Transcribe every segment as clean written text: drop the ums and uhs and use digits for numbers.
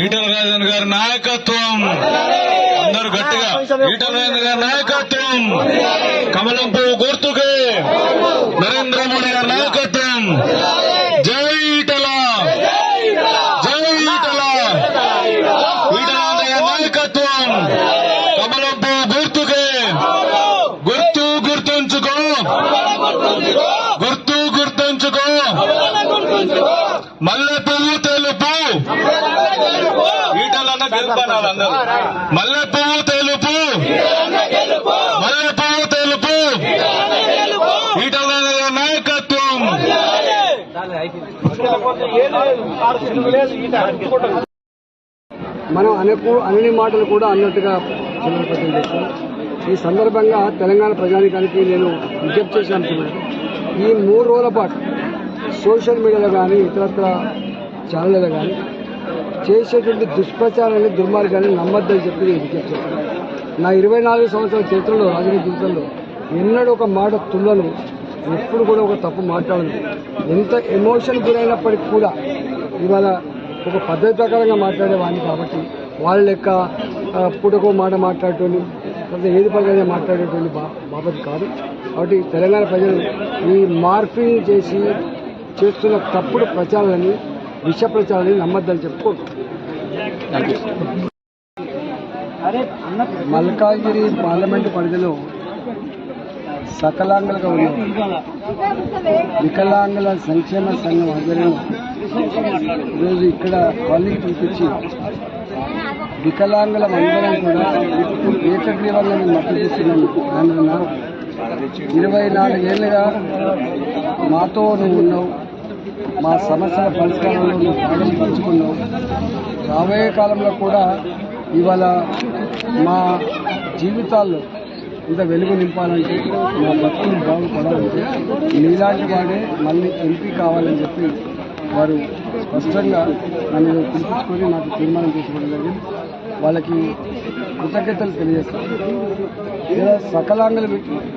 ఈటల రాజేంద్ర గారి నాయకత్వం, అందరూ గట్టిగా ఈటల రాజేంద్ర గారి నాయకత్వం, కమలం పువ్వు గుర్తుకే నరేంద్ర మోడీ గారి నాయకత్వం. జై ఈటల, జై ఈటల, ఈటల గారి నాయకత్వం, కమలం పువ్వు గుర్తుకే, గుర్తు గుర్తుంచుకో, గుర్తు గుర్తుంచుకో, మల్లె పువ్వు తెలుపు, ఈటలన్న గెలుపనాలి అందరూ. మల్లె పువ్వు తెలుపు, మల్లె పువ్వు తెలుపు, ఈటల నాయకత్వం. మనం అన్ని మాటలు కూడా అన్నట్టుగా చిన్నపత్రం చేస్తాం. ఈ సందర్భంగా తెలంగాణ ప్రజానికానికి నేను విజ్ఞప్తి చేసి అనుకున్నాను, ఈ 3 రోజుల పాటు సోషల్ మీడియాలో కానీ ఇతరత్ర ఛానళ్ళలో కానీ చేసేటువంటి దుష్ప్రచారాన్ని, దుర్మార్గాన్ని నమ్మద్దని చెప్పి నేను విజ్ఞప్తి చేస్తాను. నా 24 సంవత్సరాల చరిత్రలో, రాజకీయ జీవితంలో ఎన్నడూ ఒక మాట తుల్లను, ఎప్పుడు కూడా ఒక తప్పు మాట్లాడదు. ఎంత ఎమోషన్ గురైనప్పటికీ కూడా ఇవాళ ఒక పద్ధతి ప్రకారంగా మాట్లాడేవాడిని కాబట్టి వాళ్ళ లెక్క పుటకో మాట మాట్లాడేటోని, లేకపోతే ఏది పద్ధతిగా మాట్లాడేటువంటి బాబతి కాదు. కాబట్టి తెలంగాణ ప్రజలు ఈ మార్ఫింగ్ చేస్తున్న తప్పుడు ప్రచారాలని, విష ప్రచారాన్ని నమ్మద్దని చెప్పుకోండి. మల్కాజ్గిరి పార్లమెంటు పరిధిలో సకలాంగులుగా ఉన్న వికలాంగుల సంక్షేమ సంఘం ఆధ్వర్యంలో ఈరోజు ఇక్కడ వాళ్ళకి పిలిపించి వికలాంగుల అందరం కూడా ఏకగ్రీవంగా నేను మద్దతు ఇస్తున్నాను. దాన్ని అన్నారు, 24 ఏళ్ళుగా మాతో నువ్వు ఉన్నావు, మా సమస్యల పరిష్కారంలో నువ్వు భాగం పంచుకున్నావు. రాబోయే కాలంలో కూడా ఇవాళ మా జీవితాల్లో ఇంత వెలుగు నింపాలంటే, మా బతుకులు బాగుపడాలంటే నీలాంటి వాడే మళ్ళీ ఎంపీ కావాలని చెప్పి వారు స్పష్టంగా నన్ను పిలిపించుకొని నాకు తీర్మానం చేసుకోవడం జరిగింది. వాళ్ళకి కృతజ్ఞతలు తెలియజేస్తాను. ఇలా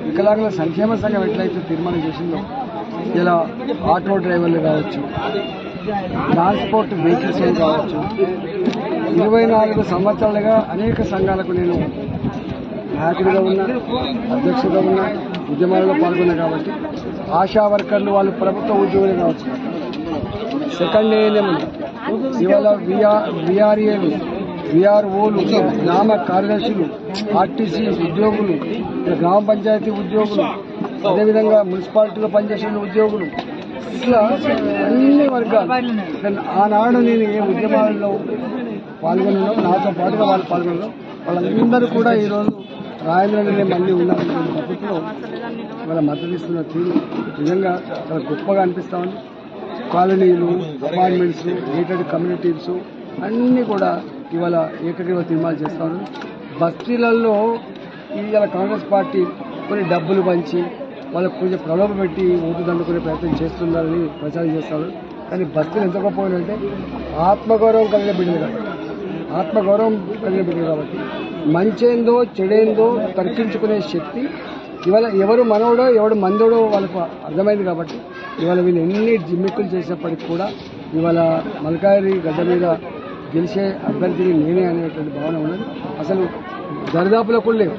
వికలాంగుల సంక్షేమ సంఘం ఎట్లయితే తీర్మానం చేసిందో, ఇలా ఆటో డ్రైవర్లు కావచ్చు, ట్రాన్స్పోర్ట్ వెహికల్స్ కావచ్చు, 24 సంవత్సరాలుగా అనేక సంఘాలకు నేను నాయకుడిగా ఉన్నా, అధ్యక్షుడిగా ఉన్నా, ఉద్యమాలలో పాల్గొన్నా. కాబట్టి ఆశా వర్కర్లు వాళ్ళు ప్రభుత్వ ఉద్యోగులు కావచ్చు, సెకండ్ ఏఎన్ఎంలు, ఇవాళ విఆర్ఏలు, విఆర్ఓలు, గ్రామ కార్యదర్శులు, ఆర్టీసీ ఉద్యోగులు, గ్రామ పంచాయతీ ఉద్యోగులు, అదేవిధంగా మున్సిపాలిటీలో పనిచేసిన ఉద్యోగులు, ఇట్లా అన్ని వర్గాలు. ఆనాడు నేను ఏ ఉద్యమాలలో పాల్గొన్నాను, నాతో పాటుగా వాళ్ళు పాల్గొన్నారు. వాళ్ళందరూ కూడా ఈరోజు రాజేంద్రనే మళ్ళీ ఉన్నారనే పద్ధతిలో వాళ్ళ మద్దతు ఇస్తున్న తీరు నిజంగా చాలా గొప్పగా అనిపిస్తూ ఉంది. కాలనీలు, అపార్ట్మెంట్స్, గేటెడ్ కమ్యూనిటీస్ అన్నీ కూడా ఇవాళ ఏకగ్రీవ తీర్మానం చేస్తూ ఉన్నారు. బస్తీలలో ఇవాళ కాంగ్రెస్ పార్టీ కొన్ని డబ్బులు పంచి వాళ్ళకు కొంచెం ప్రలోభ పెట్టి ఓటు దండుకునే ప్రయత్నం చేస్తున్నారని ప్రచారం చేస్తారు. కానీ బస్తీలు ఎంత గొప్పనంటే ఆత్మగౌరవం కలిగిన బిడ్డలు కాబట్టి, ఆత్మగౌరవం కలిగిన బిడ్డలు కాబట్టి మంచేందో చెడేందో తర్కించుకునే శక్తి ఇవాళ ఎవరు మనోడో ఎవడు మందోడో వాళ్ళకు అర్థమైంది. కాబట్టి ఇవాళ వీళ్ళు ఎన్ని జిమ్మిక్కులు చేసినప్పటికీ కూడా ఇవాళ మల్కాజ్గిరి గడ్డ మీద గెలిచే అభ్యర్థిని నేనే అనేటువంటి భావన ఉన్నది. అసలు దరిదాపులో కూడా లేవు.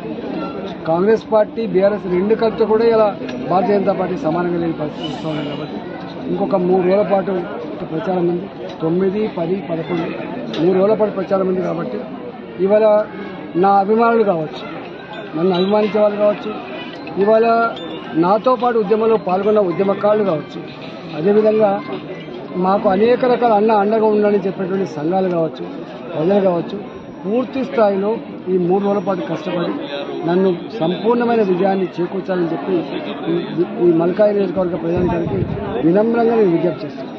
కాంగ్రెస్ పార్టీ, బీఆర్ఎస్ రెండు కలిపితే కూడా ఇలా భారతీయ జనతా పార్టీ సమానంగా లేని పరిస్థితి ఇస్తూ ఉన్నాయి. కాబట్టి ఇంకొక 3 రోజుల పాటు ప్రచారం ఉంది. 9, 10, 11 3 రోజుల పాటు ప్రచారం ఉంది. కాబట్టి ఇవాళ నా అభిమానులు కావచ్చు, నన్ను అభిమానించే వాళ్ళు కావచ్చు, ఇవాళ నాతో పాటు ఉద్యమంలో పాల్గొన్న ఉద్యమకారులు కావచ్చు, అదేవిధంగా మాకు అనేక రకాల అండగా ఉండాలని చెప్పినటువంటి సంఘాలు కావచ్చు, ప్రజలు కావచ్చు, పూర్తి స్థాయిలో ఈ 3 రోజుల పాటు కష్టపడి నన్ను సంపూర్ణమైన విజయాన్ని చేకూర్చాలని చెప్పి ఈ మల్కాజ్గిరి నియోజకవర్గ ప్రజానికానికి వినమ్రంగా నేను విజ్ఞప్తి చేస్తాను.